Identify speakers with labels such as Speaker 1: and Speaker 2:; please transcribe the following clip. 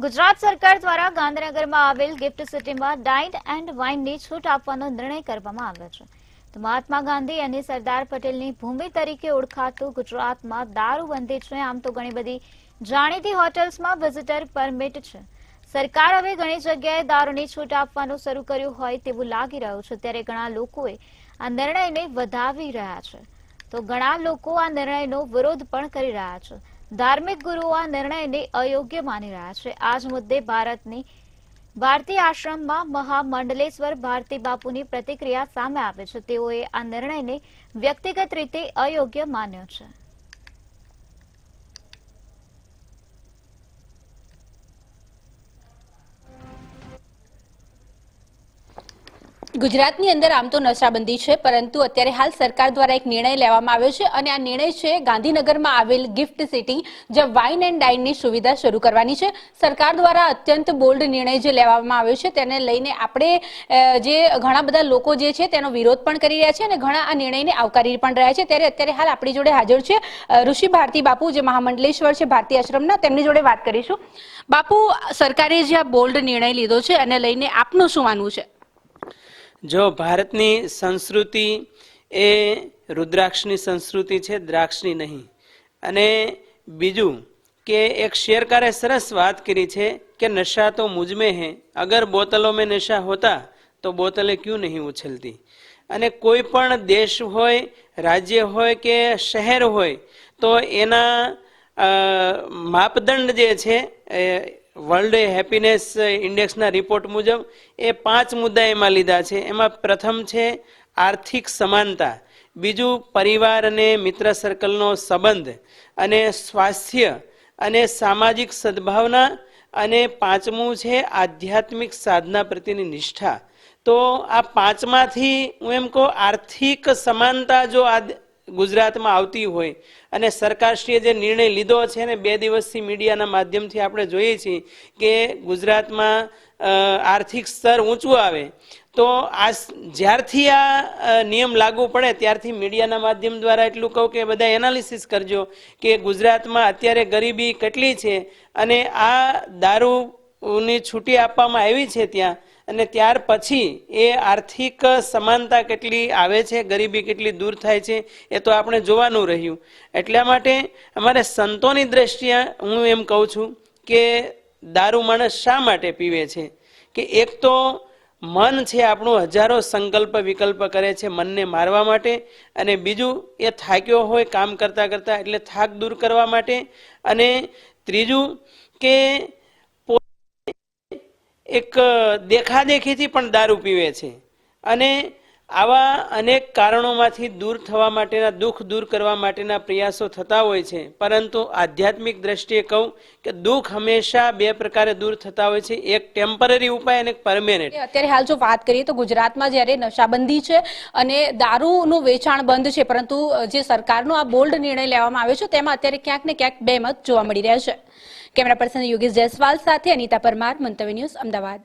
Speaker 1: ગુજરાત સરકાર દ્વારા ગાંધીનગરમાં આવેલ ગિફ્ટ સિટીમાં ડાઇન એન્ડ વાઇનની છૂટ આપવાનો નિર્ણય કરવામાં આવ્યો છે. તો મહાત્મા ગાંધી અને સરદાર પટેલની ભૂમિ તરીકે ઓળખાતું ગુજરાતમાં દારૂબંધી છે. આમ તો ઘણી બધી જાણીતી હોટેલ્સમાં વિઝિટર પરમિટ છે. સરકાર હવે ઘણી જગ્યાએ દારૂની છૂટ આપવાનું શરૂ કર્યું હોય તેવું લાગી રહ્યું છે. ત્યારે ઘણા લોકોએ આ નિર્ણયને વધાવી રહ્યા છે, તો ઘણા લોકો આ નિર્ણયનો વિરોધ પણ કરી રહ્યા છે. ધાર્મિક ગુરુઓ આ નિર્ણયને અયોગ્ય માની રહ્યા છે. આ જ મુદ્દે ભારતી આશ્રમમાં મહામંડલેશ્વર ભારતી બાપુની પ્રતિક્રિયા સામે આવે છે. તેઓએ આ નિર્ણયને વ્યક્તિગત રીતે અયોગ્ય માન્યો છે.
Speaker 2: ગુજરાતની અંદર આમ તો નશાબંધી છે, પરંતુ અત્યારે હાલ સરકાર દ્વારા એક નિર્ણય લેવામાં આવ્યો છે અને આ નિર્ણય છે ગાંધીનગરમાં આવેલ ગિફ્ટ સિટી જ્યાં વાઇન એન્ડ ડાઇનની સુવિધા શરૂ કરવાની છે. સરકાર દ્વારા અત્યંત બોલ્ડ નિર્ણય જે લેવામાં આવ્યો છે તેને લઈને આપણે જે ઘણા બધા લોકો જે છે તેનો વિરોધ પણ કરી રહ્યા છે અને ઘણા આ નિર્ણયને આવકારી પણ રહ્યા છે. ત્યારે અત્યારે હાલ આપણી જોડે હાજર છે ઋષિ ભારતી બાપુ, જે મહામંડલેશ્વર છે ભારતી આશ્રમના. તેમની જોડે વાત કરીશું. બાપુ, સરકારે જે આ બોલ્ડ નિર્ણય લીધો છે અને લઈને આપનું શું માનવું છે?
Speaker 3: જો ભારતની સંસ્કૃતિ એ રુદ્રાક્ષની સંસ્કૃતિ છે, દ્રાક્ષની નહીં. અને બીજું કે એક શેરકારે સરસ વાત કરી છે કે નશા તો મુझमें है, અગર બોતલો में નશા હોતા તો બોતલે ક્યું નહીં ઉછલતી. અને કોઈ પણ દેશ હોય, રાજ્ય હોય કે શહેર હોય તો એના માપદંડ જે છે વર્લ્ડ હેપીનેસ ઇન્ડેક્સના રિપોર્ટ મુજબ એ 5 મુદ્દા એમાં લીધા છે. એમાં પ્રથમ છે આર્થિક સમાનતા, બીજું પરિવાર અને મિત્ર સર્કલનો સંબંધ, અને સ્વાસ્થ્ય અને સામાજિક સદભાવના, અને 5મું છે આધ્યાત્મિક સાધના પ્રત્યેની નિષ્ઠા. તો આ 5માંથી હું એમ કહું, આર્થિક સમાનતા જો ગુજરાતમાં આવતી હોય અને સરકારશ્રીએ જે નિર્ણય લીધો છે ને, 2 દિવસથી મીડિયાના માધ્યમથી આપણે જોઈએ છીએ કે ગુજરાતમાં આર્થિક સ્તર ઊંચું આવે, તો આ જ્યારથી આ નિયમ લાગુ પડે ત્યારથી મીડિયાના માધ્યમ દ્વારા એટલું કહું કે બધા એનાલિસિસ કરજો કે ગુજરાતમાં અત્યારે ગરીબી કેટલી છે અને આ દારૂની છૂટી આપવામાં આવી છે ત્યાં, અને ત્યાર પછી એ આર્થિક સમાનતા કેટલી આવે છે, ગરીબી કેટલી દૂર થાય છે, એ તો આપણે જોવાનું રહ્યું. એટલા માટે અમારે સંતોની દ્રષ્ટિએ હું એમ કહું છું કે દારૂ માણસ શા માટે પીવે છે? કે એક તો મન છે આપણું હજારો સંકલ્પ વિકલ્પ કરે છે મનને મારવા માટે, અને બીજું એ થાક્યો હોય કામ કરતાં કરતાં એટલે થાક દૂર કરવા માટે, અને ત્રીજું કે એક દેખાદેખીથી પણ દારૂ પીવે છે. અને આવા અનેક કારણોમાંથી દૂર થવા માટેના, દુઃખ દૂર કરવા માટેના પ્રયાસો થતા હોય છે. પરંતુ આધ્યાત્મિક દ્રષ્ટિએ કહું કે દુઃખ હંમેશા 2 પ્રકારે દૂર થતા હોય છે, એક ટેમ્પરરી ઉપાય અને એક પરમેનન્ટ.
Speaker 2: અત્યારે હાલ જો વાત કરીએ તો ગુજરાતમાં જ્યારે નશાબંધી છે અને દારૂનું વેચાણ બંધ છે, પરંતુ જે સરકારનો આ બોલ્ડ નિર્ણય લેવામાં આવ્યો છે તેમાં અત્યારે ક્યાંક ને ક્યાંક બે મત જોવા મળી રહ્યા છે. કેમેરા પર્સન યોગેશ જયસ્વાલ સાથે અનિતા પરમાર, મંતવ્ય ન્યૂઝ, અમદાવાદ.